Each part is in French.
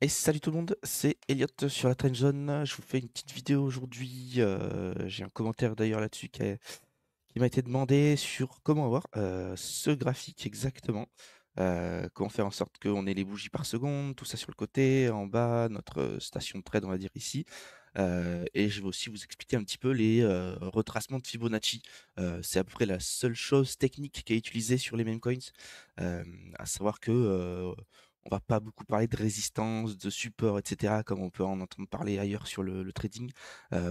Et salut tout le monde, c'est Elliot sur la Trend Zone. Je vous fais une petite vidéo aujourd'hui. J'ai un commentaire d'ailleurs là-dessus qui m'a été demandé sur comment avoir ce graphique exactement. Comment faire en sorte qu'on ait les bougies par seconde, tout ça sur le côté, en bas, notre station de trade, on va dire ici. Et je vais aussi vous expliquer un petit peu les retracements de Fibonacci. C'est à peu près la seule chose technique qui est utilisée sur les meme coins. Euh, à savoir que on va pas beaucoup parler de résistance, de support, etc., comme on peut en entendre parler ailleurs sur le trading,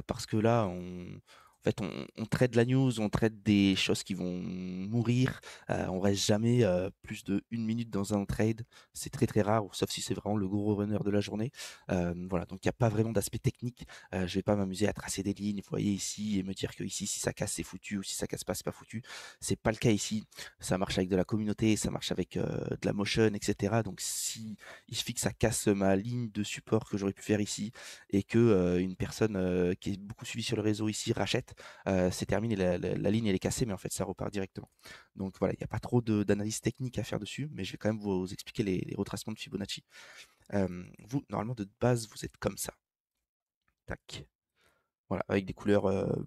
parce que là, on traite la news, on traite des choses qui vont mourir. On reste jamais plus de 1 minute dans un trade. C'est très très rare, sauf si c'est vraiment le gros runner de la journée. Voilà, donc il n'y a pas vraiment d'aspect technique. Je vais pas m'amuser à tracer des lignes, vous voyez ici, et me dire que ici, si ça casse, c'est foutu, ou si ça casse pas, c'est pas foutu. C'est pas le cas ici. Ça marche avec de la communauté, ça marche avec de la motion, etc. Donc si il suffit que ça casse ma ligne de support que j'aurais pu faire ici et que une personne qui est beaucoup suivie sur le réseau ici rachète, c'est terminé, la ligne elle est cassée, mais en fait ça repart directement. Donc voilà, il n'y a pas trop d'analyse technique à faire dessus, mais je vais quand même vous expliquer les retracements de Fibonacci. Vous, normalement de base, vous êtes comme ça. Tac. Voilà, avec des couleurs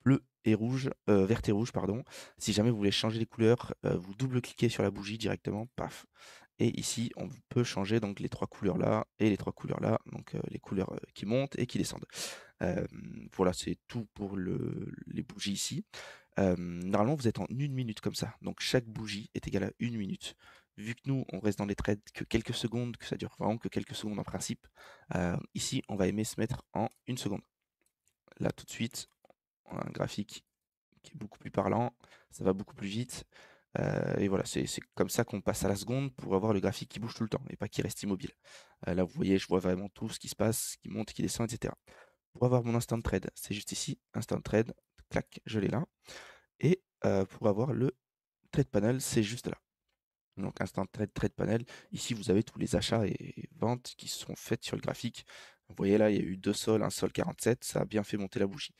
bleues et rouges, vertes et rouges, pardon. Si jamais vous voulez changer les couleurs, vous double-cliquez sur la bougie directement, paf. Et ici, on peut changer donc les trois couleurs là et les trois couleurs là, donc les couleurs qui montent et qui descendent. Euh, voilà, c'est tout pour les bougies ici. Normalement, vous êtes en 1 minute comme ça, donc chaque bougie est égale à 1 minute. Vu que nous, on reste dans les trades que quelques secondes, que ça dure vraiment que quelques secondes en principe, ici, on va aimer se mettre en 1 seconde. Là, tout de suite, on a un graphique qui est beaucoup plus parlant, ça va beaucoup plus vite. Et voilà, c'est comme ça qu'on passe à la seconde pour avoir le graphique qui bouge tout le temps et pas qui reste immobile. Là, vous voyez, je vois vraiment tout ce qui se passe, qui monte, qui descend, etc. Pour avoir mon instant trade, c'est juste ici, instant trade, clac, je l'ai là. Et pour avoir le trade panel, c'est juste là. Donc instant trade, trade panel. Ici, vous avez tous les achats et ventes qui sont faites sur le graphique. Vous voyez là, il y a eu deux sols, un sol 47, ça a bien fait monter la bougie.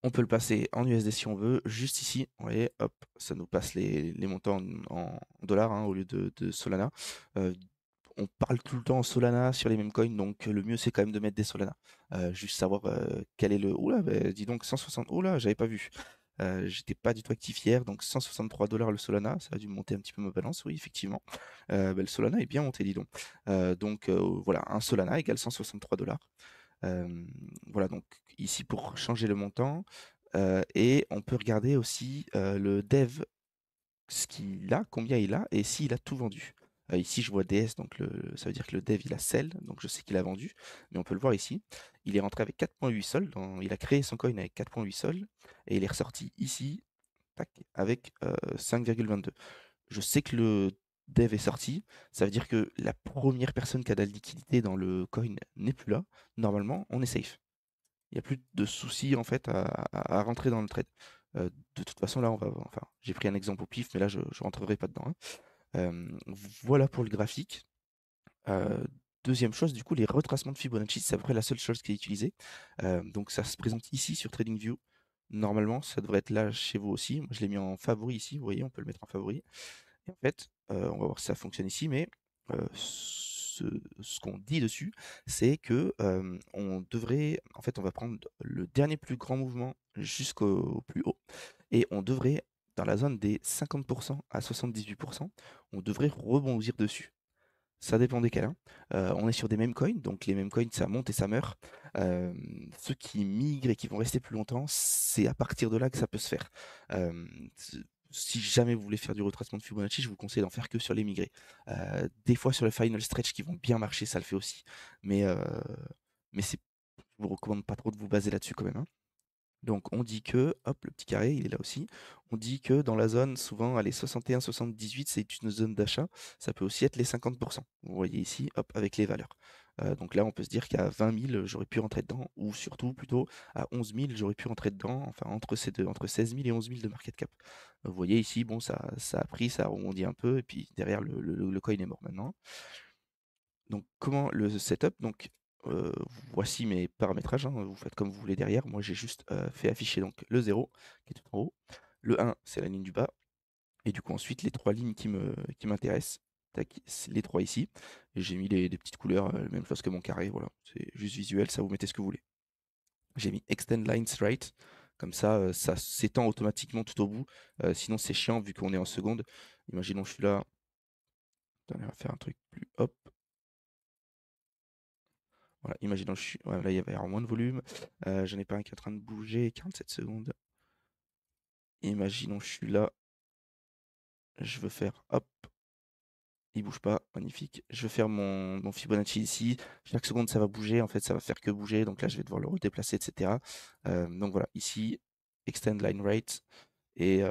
On peut le passer en USD si on veut, juste ici, vous voyez, hop, ça nous passe les montants en dollars hein, au lieu de Solana. Euh, on parle tout le temps en Solana sur les mêmes coins, donc le mieux c'est quand même de mettre des Solana. Juste savoir quel est le... Oula, bah, dis donc 160... Oula, j'avais pas vu. J'étais pas du tout actif hier, donc 163 $ le Solana, ça a dû monter un petit peu ma balance, oui, effectivement. Bah, le Solana est bien monté, dis donc. Voilà, un Solana égale 163 $. Voilà, donc ici pour changer le montant. Et on peut regarder aussi le dev, ce qu'il a, combien il a, et s'il a tout vendu. Ici, je vois DS, donc ça veut dire que le dev, il a sell, donc je sais qu'il a vendu. Mais on peut le voir ici. Il est rentré avec 4,8 sols, il a créé son coin avec 4,8 sols, et il est ressorti ici, tac, avec 5,22. Je sais que le dev est sorti, ça veut dire que la première personne qui a de la liquidité dans le coin n'est plus là. Normalement, on est safe. Il n'y a plus de soucis en fait à rentrer dans le trade. De toute façon, là, enfin, j'ai pris un exemple au pif, mais là, je ne rentrerai pas dedans, hein. Euh, voilà pour le graphique. Euh, Deuxième chose, du coup, les retracements de Fibonacci, c'est à peu près la seule chose qui est utilisée. Donc, ça se présente ici sur TradingView. Normalement, ça devrait être là chez vous aussi. Moi, je l'ai mis en favori ici. Vous voyez, on peut le mettre en favori. Et en fait, on va voir si ça fonctionne ici, mais ce qu'on dit dessus, c'est que on devrait, en fait, on va prendre le dernier plus grand mouvement jusqu'au plus haut, et on devrait, dans la zone des 50% à 78%, on devrait rebondir dessus. Ça dépend desquels, hein. On est sur des meme coins, donc les meme coins, ça monte et ça meurt. Euh, Ceux qui migrent et qui vont rester plus longtemps, c'est à partir de là que ça peut se faire. Euh, si jamais vous voulez faire du retracement de Fibonacci, je vous conseille d'en faire que sur les migrés. Des fois sur le final stretch qui vont bien marcher, ça le fait aussi. Mais, euh, mais je vous recommande pas trop de vous baser là-dessus quand même, hein. Donc on dit que, hop, le petit carré, il est là aussi. On dit que dans la zone, souvent, allez, 61-78, c'est une zone d'achat. Ça peut aussi être les 50%. Vous voyez ici, hop, avec les valeurs. Donc là, on peut se dire qu'à 20 000, j'aurais pu rentrer dedans, ou surtout, plutôt, à 11 000, j'aurais pu rentrer dedans, enfin, entre ces deux, entre 16 000 et 11 000 de market cap. Vous voyez ici, bon, ça a pris, ça a rebondi un peu, et puis derrière, le coin est mort maintenant. Donc, comment le setup? Donc, voici mes paramétrages, hein, vous faites comme vous voulez derrière. Moi, j'ai juste fait afficher donc le 0 qui est tout en haut. Le 1, c'est la ligne du bas. Et du coup, ensuite, les trois lignes qui m'intéressent. tac, les 3 ici. Et j'ai mis des petites couleurs, même chose que mon carré, voilà. C'est juste visuel, ça vous mettez ce que vous voulez. J'ai mis Extend Line Straight, comme ça s'étend automatiquement tout au bout. Sinon c'est chiant vu qu'on est en seconde. Imaginons je suis là. Attendez, on va faire un truc plus hop. Voilà, imaginons je suis. Voilà, là il va y avoir moins de volume. J'en ai pas un qui est en train de bouger, 47 secondes. Imaginons je suis là. Je veux faire hop. Il bouge pas, magnifique. Je veux faire mon Fibonacci ici. Chaque seconde, ça va bouger. En fait, ça va faire que bouger. Donc là, je vais devoir le redéplacer, etc. Donc voilà, ici, Extend Line Rate. Et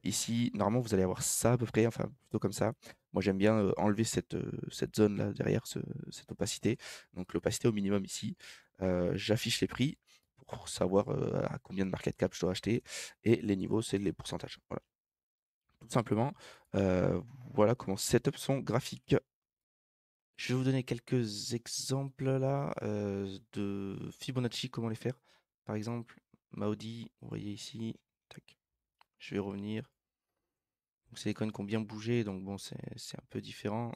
ici, normalement, vous allez avoir ça à peu près, enfin plutôt comme ça. Moi, j'aime bien enlever cette zone-là derrière, cette opacité. Donc l'opacité au minimum ici. J'affiche les prix pour savoir à combien de market cap je dois acheter. Et les niveaux, c'est les pourcentages. Voilà, tout simplement. Euh, voilà comment setup son graphique. Je vais vous donner quelques exemples là de Fibonacci, comment les faire. Par exemple, Maudit, vous voyez ici, tac. Je vais revenir. C'est des coins qui ont bien bougé, donc bon, c'est un peu différent.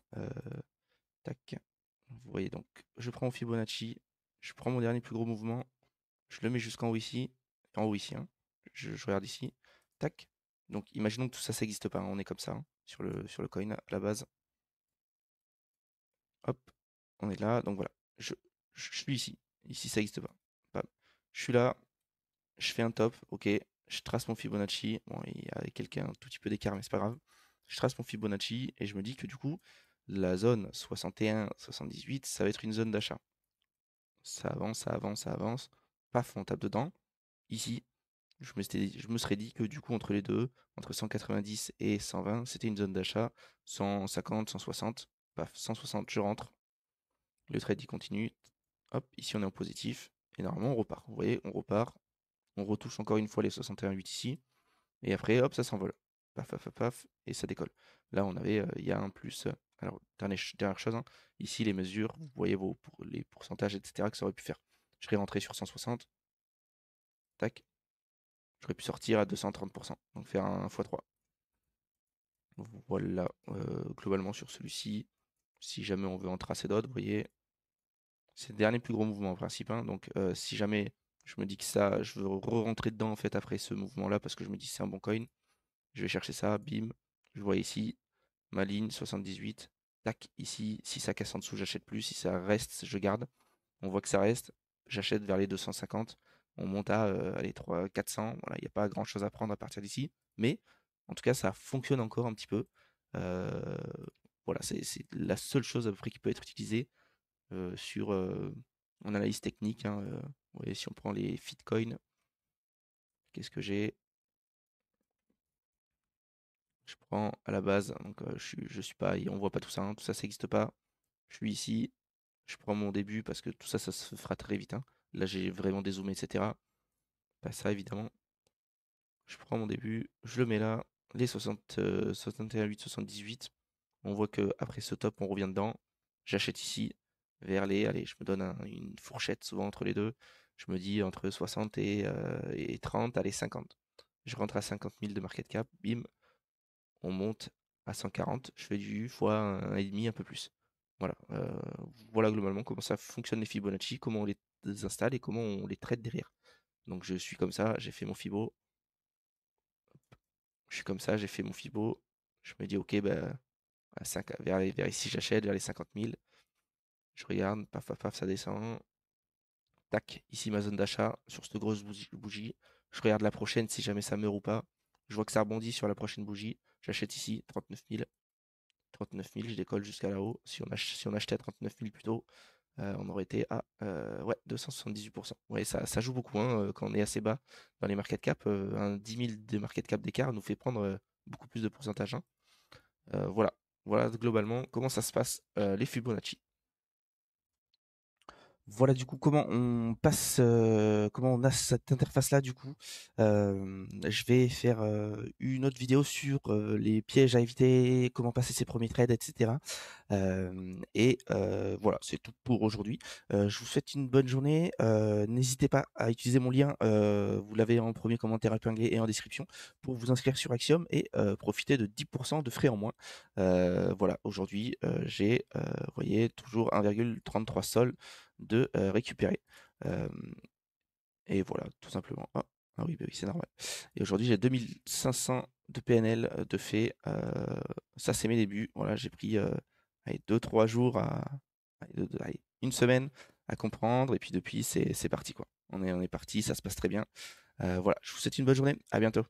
Tac. Vous voyez donc, je prends mon Fibonacci, je prends mon dernier plus gros mouvement, je le mets jusqu'en haut ici, hein. Je regarde ici, tac. Donc imaginons que tout ça, ça n'existe pas, hein. On est comme ça hein, sur le coin à la base. Hop, on est là, donc voilà. Je suis ici. Ici, ça n'existe pas. Bam. Je suis là, je fais un top, ok. Je trace mon Fibonacci. Bon, il y a un tout petit peu d'écart, mais c'est pas grave. Je trace mon Fibonacci et je me dis que du coup, la zone 61-78, ça va être une zone d'achat. Ça avance, ça avance, ça avance. Paf, on tape dedans. Ici, je me serais dit que du coup, entre les deux, entre 190 et 120, c'était une zone d'achat. 150, 160, paf, 160, je rentre. Le trade il continue. Hop, ici on est en positif. Et normalement on repart. Vous voyez, on repart. On retouche encore une fois les 61,8 ici. Et après, hop, ça s'envole. Paf, paf, paf, paf. Et ça décolle. Là, on avait, il y a un plus. Alors, dernière chose, hein, ici les mesures, vous voyez les pourcentages, etc. que ça aurait pu faire. Je serais rentré sur 160. Tac. J'aurais pu sortir à 230%. Donc faire un x3. Voilà, globalement sur celui-ci. Si jamais on veut en tracer d'autres, vous voyez, c'est le dernier plus gros mouvement en principe, hein. Donc si jamais je me dis que ça, je veux re-rentrer dedans en fait après ce mouvement-là parce que je me dis que c'est un bon coin, je vais chercher ça, bim, je vois ici ma ligne 78, tac, ici, si ça casse en dessous, j'achète plus, si ça reste, je garde. On voit que ça reste, j'achète vers les 250, on monte à allez, 3, 400, voilà, il n'y a pas grand-chose à prendre à partir d'ici, mais en tout cas ça fonctionne encore un petit peu. Euh, voilà, c'est la seule chose à peu près qui peut être utilisée sur en analyse technique, hein, vous voyez, si on prend les Fitcoin, qu'est-ce que j'ai? Je prends à la base, donc je suis pas, on voit pas tout ça, hein, tout ça, ça n'existe pas. Je suis ici, je prends mon début parce que tout ça, ça se fera très vite, hein. Là, j'ai vraiment dézoomé, etc. Pas ça, évidemment. Je prends mon début, je le mets là, les 61,8, 78. On voit que après ce top, on revient dedans. J'achète ici vers les, allez, je me donne une fourchette souvent entre les deux. Je me dis entre 60 et 30, allez 50. Je rentre à 50 000 de market cap, bim, on monte à 140. Je fais du fois un et demi, un peu plus. Voilà, voilà globalement comment ça fonctionne les Fibonacci, comment on les installe et comment on les traite derrière. Donc je suis comme ça, j'ai fait mon Fibo, je suis comme ça, j'ai fait mon Fibo. Je me dis ok, bah, vers ici j'achète, vers les 50 000. Je regarde, paf, paf, paf, ça descend. Tac, ici ma zone d'achat sur cette grosse bougie. Je regarde la prochaine si jamais ça meurt ou pas. Je vois que ça rebondit sur la prochaine bougie. J'achète ici 39 000. 39 000, je décolle jusqu'à là-haut. Si on achetait à 39 000 plus tôt, on aurait été à ouais, 278%. Ouais, ça joue beaucoup hein, quand on est assez bas dans les market cap. Un 10 000 de market cap d'écart nous fait prendre beaucoup plus de pourcentage, hein. Voilà, voilà globalement comment ça se passe les Fibonacci. Voilà du coup comment on passe, comment on a cette interface-là du coup. Je vais faire une autre vidéo sur les pièges à éviter, comment passer ses premiers trades, etc. Voilà, c'est tout pour aujourd'hui. Je vous souhaite une bonne journée. N'hésitez pas à utiliser mon lien, vous l'avez en premier commentaire épinglé et en description, pour vous inscrire sur Axiom et profiter de 10 de frais en moins. Voilà, aujourd'hui, j'ai, vous voyez, toujours 1,33 sol de, récupérer. Hem et voilà, tout simplement. Ah oui, bah oui, c'est normal. Et aujourd'hui, j'ai 2 500 de PNL, de fait. Ça, c'est mes débuts. Voilà, j'ai pris, allez 2-3 jours à allez, 1 semaine à comprendre et puis depuis, c'est parti, quoi. On est parti, ça se passe très bien. Voilà, je vous souhaite une bonne journée. À bientôt.